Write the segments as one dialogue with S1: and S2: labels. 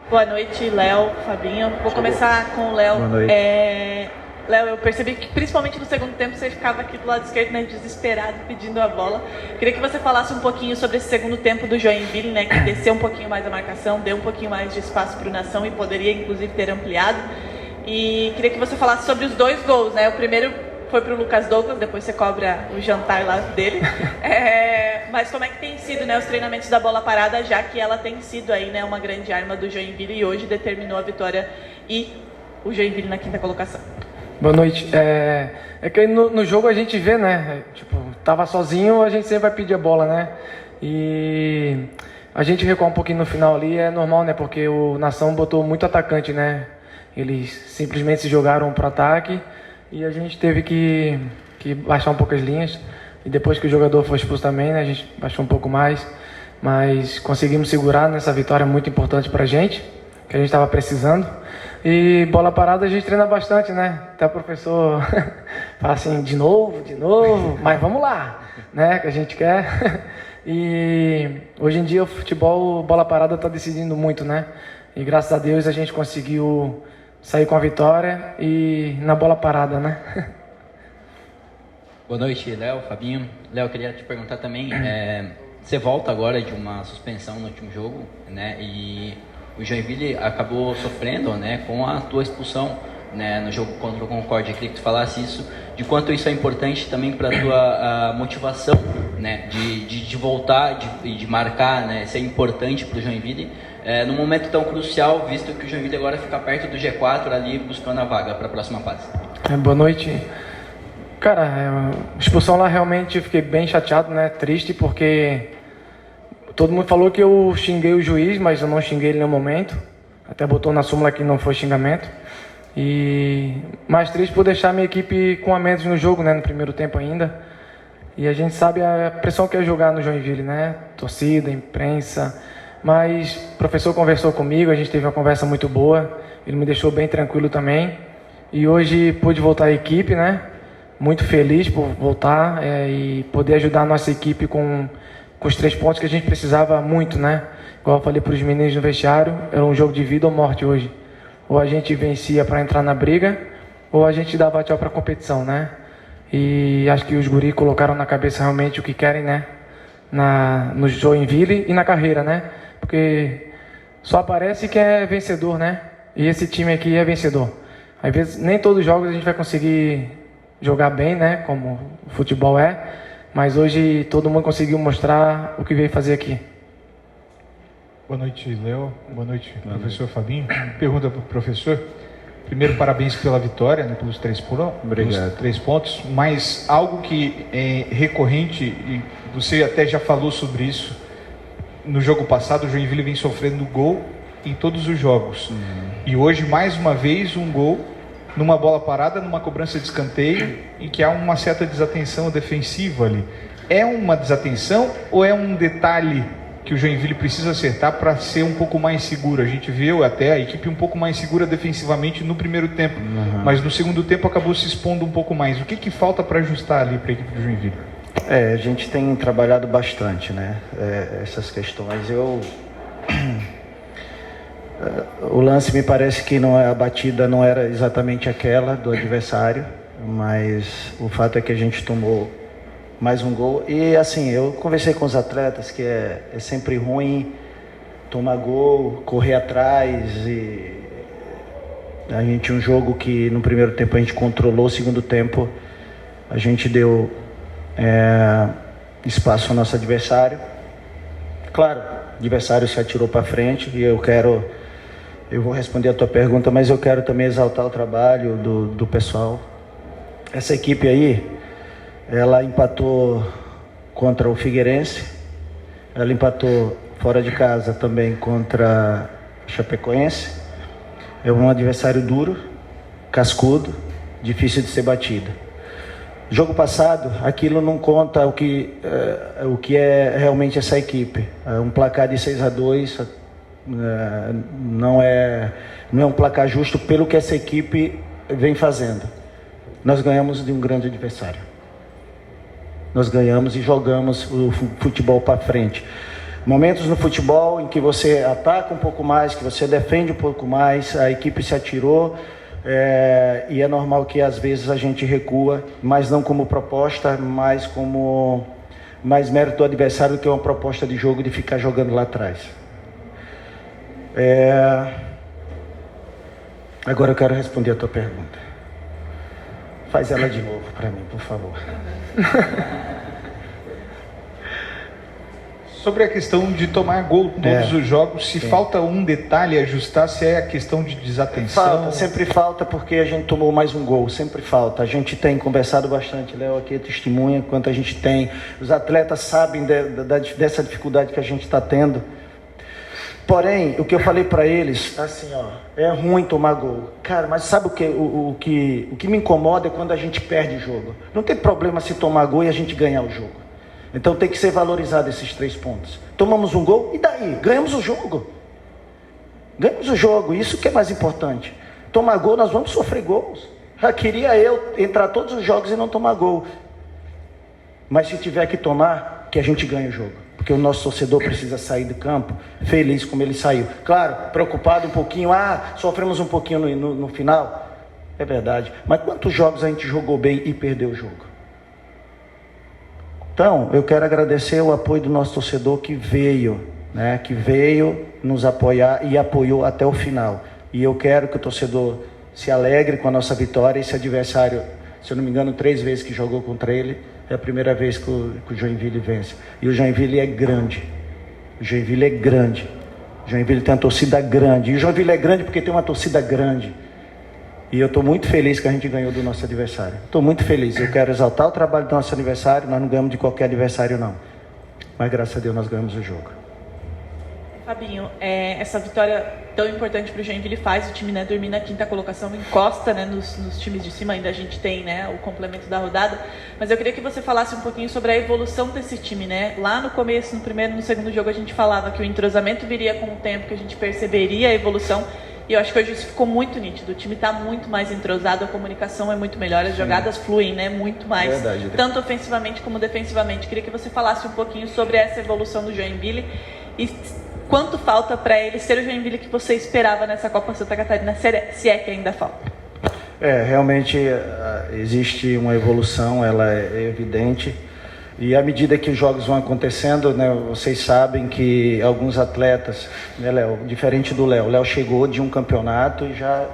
S1: Boa noite, Léo, Fabinho. Vou começar com o Léo.
S2: Boa noite.
S1: Léo, eu percebi que principalmente no segundo tempo você ficava aqui do lado esquerdo, né, desesperado, pedindo a bola. Queria que você falasse um pouquinho sobre esse segundo tempo do Joinville, né, que desceu um pouquinho mais a marcação, deu um pouquinho mais de espaço para o Nação e poderia inclusive ter ampliado. E queria que você falasse sobre os dois gols, né? O primeiro foi para o Lucas Douglas, depois você cobra o jantar lá dele. Mas como é que tem sido, né, os treinamentos da bola parada, já que ela tem sido aí, né, uma grande arma do Joinville e hoje determinou a vitória e o Joinville na quinta colocação?
S2: Boa noite. É que no jogo a gente vê, né? Tipo, tava sozinho, a gente sempre vai pedir a bola, né? E a gente recuar um pouquinho no final ali é normal, né? Porque o Nação botou muito atacante, né? Eles simplesmente se jogaram pro ataque e a gente teve que baixar um pouco as linhas. E depois que o jogador foi expulso também, né? A gente baixou um pouco mais. Mas conseguimos segurar nessa vitória muito importante pra gente, que a gente estava precisando. E bola parada a gente treina bastante, né? Até o professor fala assim, de novo, mas vamos lá, né? Que a gente quer. E hoje em dia o futebol, bola parada está decidindo muito, né? E graças a Deus a gente conseguiu sair com a vitória e na bola parada, né?
S3: Boa noite, Léo, Fabinho. Léo, eu queria te perguntar também, você volta agora de uma suspensão no último jogo, né? E o Joinville acabou sofrendo, né, com a tua expulsão, né, no jogo contra o Concórdia. Eu queria que tu falasse isso, de quanto isso é importante também para a tua motivação, né, de voltar e de marcar, né, ser importante para o Joinville, num momento tão crucial, visto que o Joinville agora fica perto do G4 ali, buscando a vaga para a próxima fase.
S2: Boa noite. Cara, a expulsão lá realmente eu fiquei bem chateado, né, triste, porque todo mundo falou que eu xinguei o juiz, mas eu não xinguei ele em nenhum momento. Até botou na súmula que não foi xingamento. E mais triste por deixar minha equipe com a menos no jogo, né, no primeiro tempo ainda. E a gente sabe a pressão que é jogar no Joinville, né? Torcida, imprensa. Mas o professor conversou comigo, a gente teve uma conversa muito boa. Ele me deixou bem tranquilo também. E hoje pude voltar à equipe, né? Muito feliz por voltar e poder ajudar a nossa equipe com os 3 pontos que a gente precisava muito, né? Igual eu falei para os meninos no vestiário, era um jogo de vida ou morte hoje. Ou a gente vencia para entrar na briga, ou a gente dava tchau para a competição, né? E acho que os guri colocaram na cabeça realmente o que querem, né? No Joinville e na carreira, né? Porque só aparece que é vencedor, né? E esse time aqui é vencedor. Às vezes nem todos os jogos a gente vai conseguir jogar bem, né? Como o futebol é. Mas hoje todo mundo conseguiu mostrar o que veio fazer aqui.
S4: Boa noite, Léo. Boa noite, professor Fabinho. Pergunta para o professor. Primeiro, parabéns pela vitória, né, pelos 3 pontos.
S2: Obrigado.
S4: 3 pontos. Mas algo que é recorrente, e você até já falou sobre isso, no jogo passado o Joinville vem sofrendo gol em todos os jogos. E hoje, mais uma vez, um gol numa bola parada, numa cobrança de escanteio, em que há uma certa desatenção defensiva ali. É uma desatenção ou é um detalhe que o Joinville precisa acertar para ser um pouco mais seguro? A gente viu até a equipe um pouco mais segura defensivamente no primeiro tempo, mas no segundo tempo acabou se expondo um pouco mais. O que falta para ajustar ali para a equipe do Joinville?
S5: A gente tem trabalhado bastante, né? Essas questões. O lance me parece que a batida não era exatamente aquela do adversário, mas o fato é que a gente tomou mais um gol. E assim, eu conversei com os atletas que é sempre ruim tomar gol, correr atrás. E a gente, um jogo que no primeiro tempo a gente controlou, o segundo tempo a gente deu espaço ao nosso adversário. Claro, o adversário se atirou para frente e eu vou responder a tua pergunta, mas eu quero também exaltar o trabalho do pessoal. Essa equipe aí, ela empatou contra o Figueirense, ela empatou fora de casa também contra o Chapecoense. É um adversário duro, cascudo, difícil de ser batido. Jogo passado, aquilo não conta o que é realmente essa equipe. Um placar de 6-2 não é um placar justo pelo que essa equipe vem fazendo. Nós ganhamos de um grande adversário. Nós ganhamos e jogamos o futebol para frente. Momentos no futebol em que você ataca um pouco mais, que você defende um pouco mais, a equipe se atirou, e é normal que às vezes a gente recua, mas não como proposta, mas como mais mérito do adversário do que uma proposta de jogo de ficar jogando lá atrás. Agora eu quero responder a tua pergunta. Faz ela de novo para mim, por favor.
S4: Sobre a questão de tomar gol todos os jogos, se falta um detalhe ajustar, se é a questão de desatenção.
S5: Falta, sempre falta, porque a gente tomou mais um gol, sempre falta. A gente tem conversado bastante, Léo aqui é testemunha, quanto a gente tem. Os atletas sabem dessa dificuldade que a gente está tendo. Porém, o que eu falei para eles, assim, é ruim tomar gol. Cara, mas sabe o que me incomoda é quando a gente perde jogo. Não tem problema se tomar gol e a gente ganhar o jogo. Então tem que ser valorizado esses 3 pontos. Tomamos um gol, e daí? Ganhamos o jogo. Ganhamos o jogo, isso que é mais importante. Tomar gol, nós vamos sofrer gols. Já queria eu entrar todos os jogos e não tomar gol. Mas se tiver que tomar, que a gente ganhe o jogo. Porque o nosso torcedor precisa sair do campo feliz como ele saiu. Claro, preocupado um pouquinho, sofremos um pouquinho no final. É verdade. Mas quantos jogos a gente jogou bem e perdeu o jogo? Então, eu quero agradecer o apoio do nosso torcedor que veio nos apoiar e apoiou até o final. E eu quero que o torcedor se alegre com a nossa vitória. Esse adversário, se eu não me engano, 3 vezes que jogou contra ele, é a primeira vez que o Joinville vence. E o Joinville é grande. O Joinville é grande. O Joinville tem uma torcida grande. E o Joinville é grande porque tem uma torcida grande. E eu estou muito feliz que a gente ganhou do nosso adversário. Estou muito feliz. Eu quero exaltar o trabalho do nosso adversário. Nós não ganhamos de qualquer adversário, não. Mas graças a Deus nós ganhamos o jogo.
S1: Fabinho, essa vitória tão importante para o Joinville faz o time dormir na 5ª colocação, encosta nos times de cima, ainda a gente tem o complemento da rodada, mas eu queria que você falasse um pouquinho sobre a evolução desse time, Lá no começo, no primeiro e no segundo jogo, a gente falava que o entrosamento viria com o tempo, que a gente perceberia a evolução, e eu acho que hoje isso ficou muito nítido, o time está muito mais entrosado, a comunicação é muito melhor, as jogadas fluem, muito mais, verdade, tanto ofensivamente como defensivamente. Queria que você falasse um pouquinho sobre essa evolução do Joinville e quanto falta para ele ser o Joinville que você esperava nessa Copa Santa Catarina, se é que ainda falta?
S5: Realmente existe uma evolução, ela é evidente. E à medida que os jogos vão acontecendo, vocês sabem que alguns atletas, Léo, diferente do Léo, o Léo chegou de um campeonato e já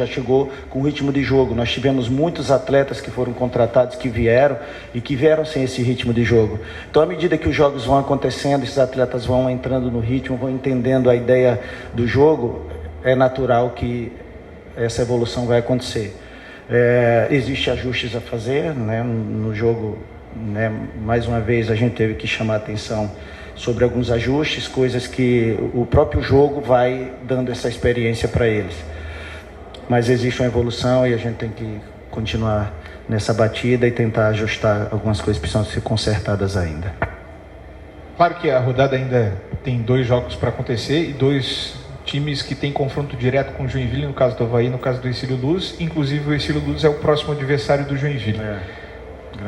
S5: chegou com ritmo de jogo. Nós tivemos muitos atletas que foram contratados, que vieram sem esse ritmo de jogo. Então, à medida que os jogos vão acontecendo, esses atletas vão entrando no ritmo, vão entendendo a ideia do jogo, é natural que essa evolução vai acontecer. Existem ajustes a fazer, no jogo. Mais uma vez a gente teve que chamar a atenção sobre alguns ajustes, coisas que o próprio jogo vai dando essa experiência para eles. Mas existe uma evolução e a gente tem que continuar nessa batida e tentar ajustar algumas coisas que precisam ser consertadas ainda.
S4: Claro que a rodada ainda tem 2 jogos para acontecer e 2 times que têm confronto direto com o Joinville, no caso do Avaí, no caso do Ercílio Luz. Inclusive o Ercílio Luz é o próximo adversário do Joinville.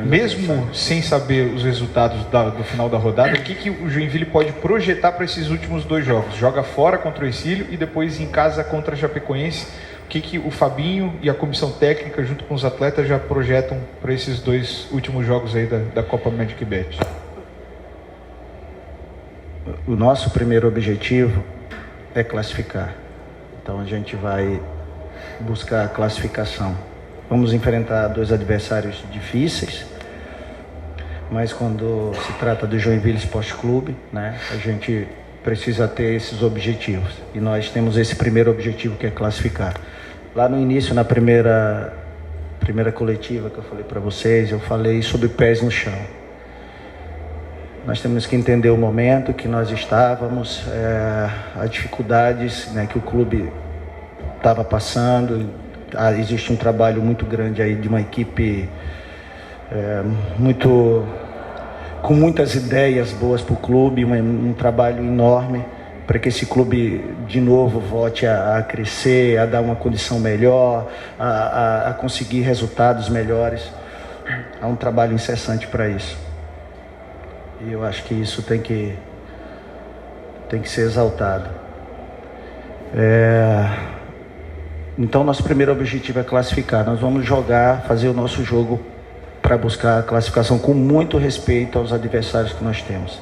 S4: Mesmo sem saber os resultados do final da rodada, o que o Joinville pode projetar para esses últimos 2 jogos? Joga fora contra o Ercílio e depois em casa contra a Chapecoense. O que o Fabinho e a comissão técnica, junto com os atletas, já projetam para esses 2 últimos jogos aí da Copa Magic Bet?
S5: O nosso primeiro objetivo é classificar. Então a gente vai buscar a classificação. Vamos enfrentar 2 adversários difíceis, mas quando se trata do Joinville Esporte Clube, a gente precisa ter esses objetivos. E nós temos esse primeiro objetivo, que é classificar. Lá no início, na primeira coletiva que eu falei para vocês, eu falei sobre pés no chão. Nós temos que entender o momento que nós estávamos, as dificuldades que o clube estava passando. Existe um trabalho muito grande aí de uma equipe com muitas ideias boas para o clube, um trabalho enorme para que esse clube de novo volte a crescer, a dar uma condição melhor, a conseguir resultados melhores. Há um trabalho incessante para isso. E eu acho que isso tem que tem que ser exaltado. Então, nosso primeiro objetivo é classificar. Nós vamos jogar, fazer o nosso jogo para buscar a classificação com muito respeito aos adversários que nós temos.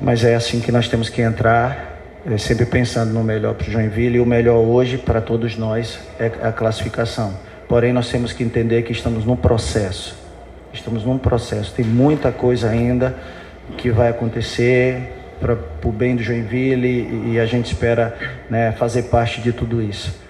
S5: Mas é assim que nós temos que entrar, sempre pensando no melhor para o Joinville, e o melhor hoje para todos nós é a classificação. Porém, nós temos que entender que estamos num processo. Tem muita coisa ainda que vai acontecer para o bem do Joinville, e a gente espera, né, fazer parte de tudo isso.